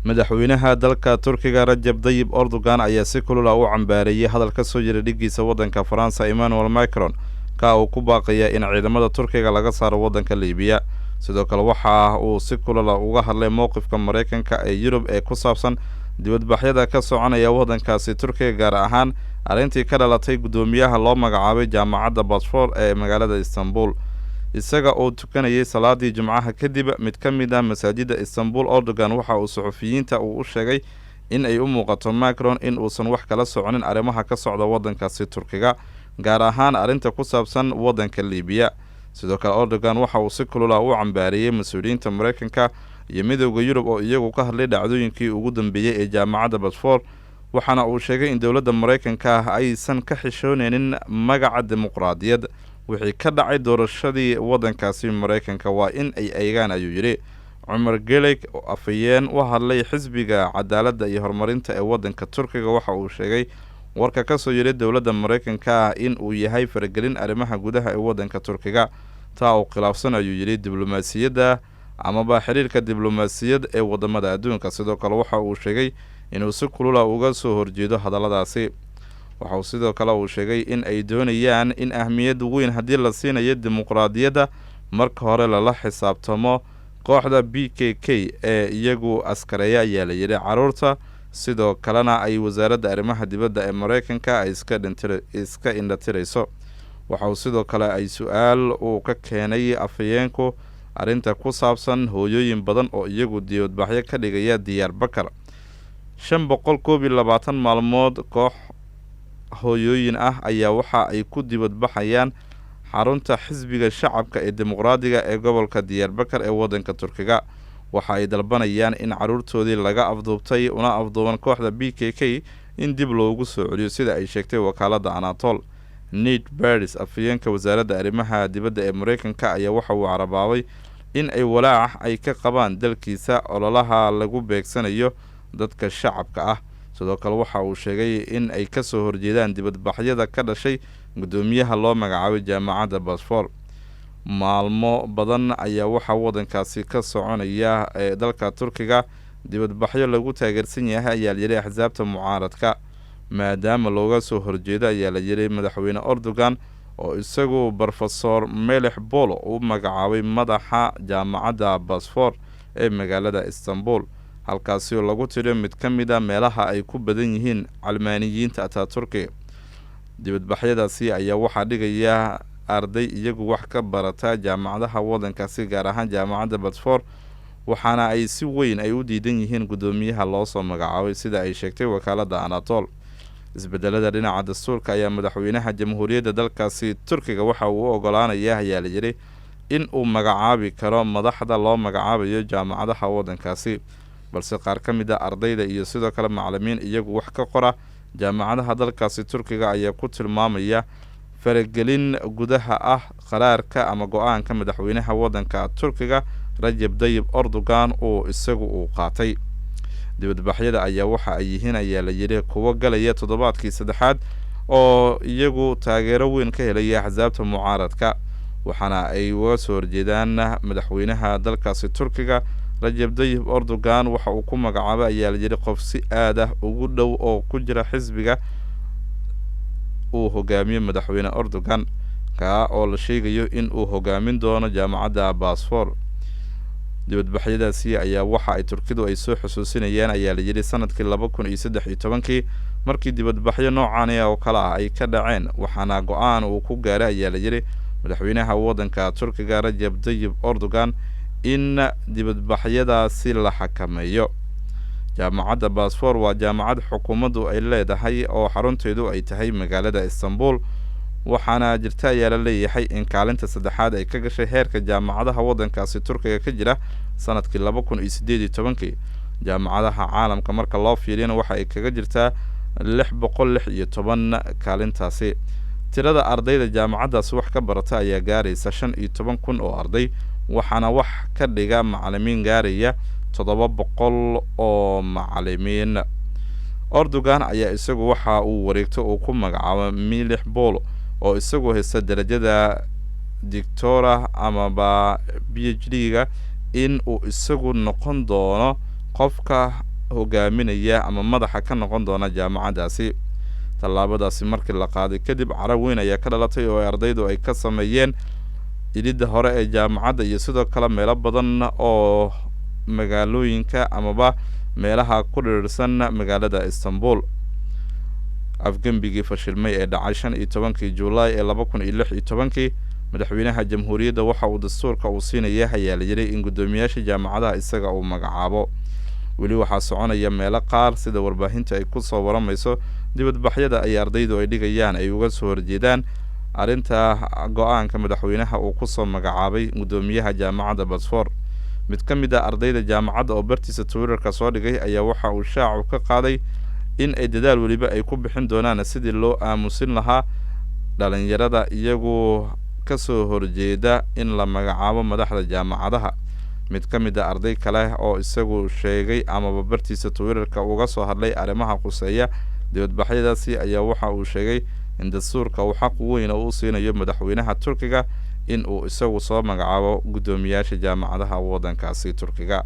madaxweynaha dalka Turkiga Rajab Tayyip Erdogan ayaa si kulul u cambaareeyay hadal ka soo yeeray dhigiisa wadanka Faransa Emmanuel Macron ka uu ku baaqaya in ciidamada Turkiga laga saaro wadanka Liibiya. sidoo kale waxa uu si kulul uga hadlay mowqifka Mareykanka ee Yurub ee ku saabsan dibadbaxyada ka soconaya wadankaasi Turkiga gaar ahaan arrintii ka dhalatay gudoomiyaha loo magacaabay jaamacadda Bosfor ee magaalada Istanbul. isaga oo tukanayay salaadii Jumcaha kadib mid ka mid ah masaajida Istanbul, Erdogan waxa uu suxufiyiinta u sheegay in ay u muuqato Macron in uusan wax kala soconin arrimaha ka socda wadankaasi Turkiga gaar ahaan arrinta ku saabsan wadanka Liibiya. sidoo kale Erdogan waxa uu si kulul u cambaareeyay mas'uuliyiinta Mareykanka iyo midowga Yurub oo iyagu ka hadlay dhacdooyinkii ugu dambeeyay ee jaamacadda Bosfor, waxaana uu sheegay in dowladda Mareykanka aysan ka xishoonaynin magaca dimuqraadiyad. wixii ka dhacay doorashadii wadankaasi Mareykanka waa in ay eegaan, ayuu yidhi. Cumar Geleg oo afayeen u hadlay xisbiga cadaaladda iyo horumarinta ee wadanka Turkiga waxa uu sheegay warka ka soo yeeray dowladda Mareykanka in uu yahay faragelin arrimaha gudaha ee wadanka Turkiga, taa oo khilaafsan, ayuu yidhi, diblomaasiyadda amaba xiriirka diblomaasiyad ee wadamada adduunka. sidoo kale waxa uu sheegay inuu si kulul uga soo horjeedo hadalladaasi. waxa uu sidoo kale uu sheegay in ay doonayaan in ahmiyad weyn haddii la siinayo dimuqraadiyadda marka hore lala xisaabtamo kooxda PKK ee iyagu askareeya, ayaa la yidhi, caruurta. sidoo kalena ay wasaaradda arrimaha dibadda ee Mareykanka ay iska indhatirayso. waxa uu sidoo kale ay su-aal uu ka keenay afayeenku arrinta ku saabsan hooyooyin badan oo iyagu dibadbaxyo ka dhigaya Diyarbakar. 521 maalmood koox hooyooyin ah ayaa waxa ay ku dibadbaxayaan xarunta xisbiga shacabka ee dimuqraadiga ee gobolka Diyarbakar ee wadanka Turkiga. waxa ay dalbanayaan in caruurtoodii laga afduubtay una afduuban kooxda PKK in dib loogu soo celiyo, sida ay sheegtay wakaaladda Anatol. Ned Price, afayeenka wasaaradda arrimaha dibadda ee Mareykanka, ayaa waxa uu carabaabay in ay walaac ay ka qabaan dalkiisa ololaha lagu beegsanayo dadka shacabka ah. sidoo kale waxa uu sheegay in ay ka soo horjeedaan dibadbaxyada ka dhashay gudoomiyaha loo magacaabay jaamacadda Bosfor. maalmo badan ayaa waxaa wadankaasi ka soconaya ee dalka Turkiga dibadbaxyo lagu taageersan yahay, ayaa la yidhi, axsaabta mucaaradka, maadaama looga soo horjeedo, ayaa la yidhi, madaxweyne Erdogan oo isagu Professor Melih Bolo u magacaabay madaxa jaamacadda Bosfor ee magaalada Istanbul, halkaasi oo lagu tiriyo mid ka mid ah meelaha ay ku badan yihiin calmaaniyiinta Turkiga. dibadbaxyadaasi ayaa waxaa dhigaya arday iyagu wax ka barata jaamacadaha wadankaasi gaar ahaan jaamacadda Bosfor, waxaana ay si weyn ay u diidan yihiin gudoomiyaha loo soo magacaabay, sida ay sheegtay wakaaladda Anatol. isbedelada dhinaca dastuurka ayaa madaxweynaha jamhuuriyadda dalkaasi Turkiga waxa uu u ogolaanayaa, ayaa la yidhi, in uu magacaabi karo madaxda loo magacaabayo jaamacadaha wadankaasi, balse qaar ka mid ah ardayda iyo sidoo kale macallimiin iyagu wax ka qora jaamacadaha dalkaasi Turkiga ayaa ku tilmaamaya faragelin gudaha ah qaraarka ama go-aanka madaxweynaha wadanka Turkiga Rajab Tayyip Erdogan oo isagu uu qaatay. dibadbaxyada ayaa waxa ay yihiin, ayaa la yidhi, kuwa galaya toddobaadkii saddexaad oo iyagu taageero weyn ka helaya axsaabta mucaaradka, waxaana ay uga soo horjeedaan madaxweynaha dalkaasi Turkiga Rajab Tayyip Erdogan. waxa uu ku magacaabay, ayaa la yidhi, qof si aad ah ugu dhow oo ku jira xisbiga uu hogaamiyo madaxweyne Erdogan, ka oo la sheegayo in uu hogaamin doono jaamacadda Bosfor. dibadbaxyadaasi ayaa waxa ay Turkidu ay soo xusuusinayaan, ayaa la yidhi, sanadkii 2013 markii dibadbaxyo noocan oo kale ah ay ka dhaceen, waxaana go-aan uu ku gaaray, ayaa la yidhi, madaxweynaha wadanka Turkiga Rajab Tayyip Erdogan in dibadbaxyadaasi la xakameeyo. jaamacadda Bosfor waa jaamacad xukuumaddu ay leedahay oo xarunteedu ay tahay magaalada Istanbul, waxaana jirta, ayaa la leeyahay, in kaalinta saddexaad ay ka gashay heerka jaamacadaha wadankaasi Turkiga ka jira sanadkii 2018. jaamacadaha caalamka marka loo fiiriyana waxa ay kaga jirtaa 616 kaalintaasi. tirada ardayda jaamacaddaasi wax ka barata ayaa gaaraysa 15,000 oo arday, waxaana wax ka dhiga macallimiin gaaraya 700 oo macallimiin. Erdogan ayaa isagu waxa uu wareegto uu ku magacaabo Melih Bolo oo isagu haysta darajada doctora amaba PhD-ga in uu isagu noqon doono qofka hogaaminaya ama madaxa ka noqon doona jaamacadaasi. tallaabadaasi markii la qaaday kadib cara weyn ayaa ka dhalatay oo ardaydu ay ka sameeyeen ilidda hore ee jaamacadda iyo sidoo kale meelo badan oo magaalooyinka amaba meelaha ku dhirirsan magaalada Istanbul. afgembigii fashilmay ee dhacay 15 Juulaay ee 2016 madaxweynaha jamhuuriyadda waxa uu dastuurka uu siinaya hay'adda in guddoomiyaasha jaamacadaha isaga uu magacaabo. weli waxaa soconaya meelo qaar sida warbaahinta ay ku soo waramayso dibadbaxyada ay ardaydu ay dhigayaan ay uga soo horjeedaan arrinta go'aanka madaxweynaha uu ku soo magacaabay guddoomiyaha jaamacadda Oxford. mid ka mid ah ardayda jaamacadda oo bartiisa Twitterka soo dhigay ayaa waxa uu shaacu ka qaaday in ay dadaal waliba ay ku bixin doonaan sidii loo aamusin lahaa dhalinyarada iyagu ka soo horjeeda in la magacaabo madaxda jaamacadaha. mid ka mid ah arday kale oo isagu sheegay ama bartiisa Twitterka uga soo hadlay arrimaha quseeya dibadbaxyadaasi ayaa waxa uu sheegay in dastuurka uu xaq weyn u siinayo madaxweynaha Turkiga in uu isagu soo magacaabo guddoomiyaasha jaamacadaha waddankaasi Turkiga.